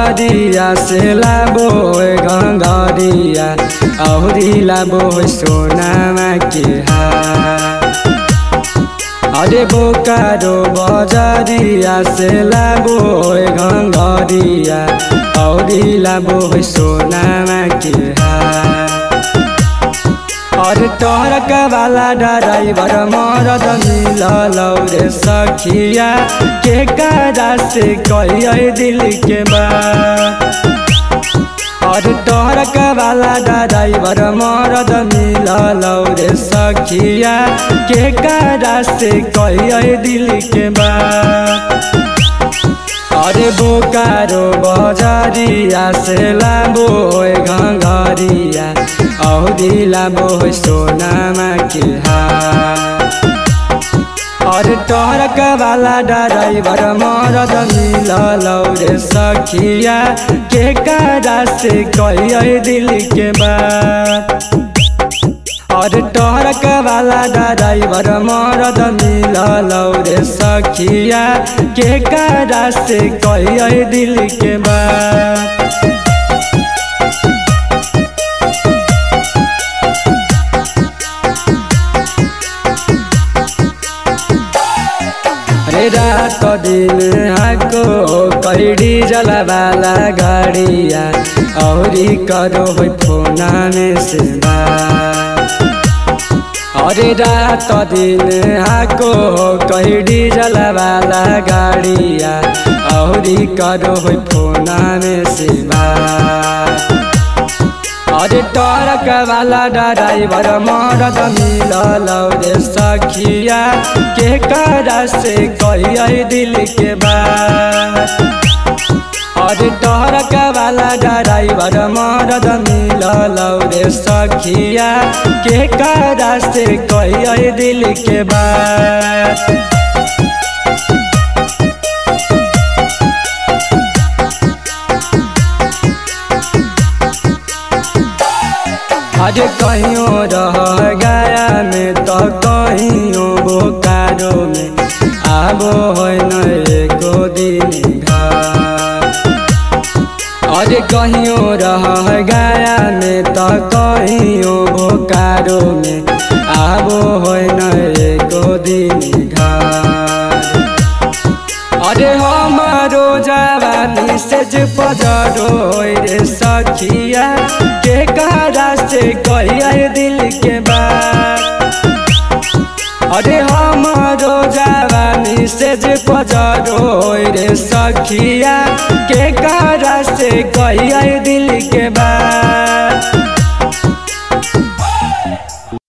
बजरिया से लाबो गंगरिया औरी लाबो सोनामा के हार। अरे बोकारो बजरिया से लाबो गंगरिया औरी लाबो सोनामा के हार। और टरक वाला ड्राइवर मरद मिललौ रे सखिया के कारा से कहिए दिल के बात। और टरक वाला ड्राइवर मरद मिललौ रे सखिया के कारा से कहिए दिल के बात। अरे बोकारो बजरिया से लाबो गंगरिया औरी लाबो सोनामा के हार। और टरक वाला ड्राइवर मरद मिललौ रे सखिया के कारा से कहिए दिल के बात। और टरक वाला ड्राइवर मरद मिललौ रे सखिया के कारा से कहिए दिल के बात। रात दिन आको कई डीजल वाला गाड़िया औरी करो फोना में से बात। अरे रात दिन आको कई डीजल वाला गाड़िया औरी करो फोना में से बात। अरे टरक वाला ड्राइवर मरद मिललौ रे सखिया के कारा से कहिए दिल के बात। अरे टरक वाला ड्राइवर मरद मिललौ रे सखिया के कारा से कहिए दिल के बात। अरे कहियो रह गया में तो कहियो बोकारो में आबो है न एको दिन घर। अरे कहियो रह गया में तो कहियो बोकारो में आबो है न एको दिन घर। अरे हमारो जवानी से पजरो रे सखिया के कारा से कहिए दिल के बात। अरे हमारो जवानी से पजरो रे सखिया के कारा से कहिए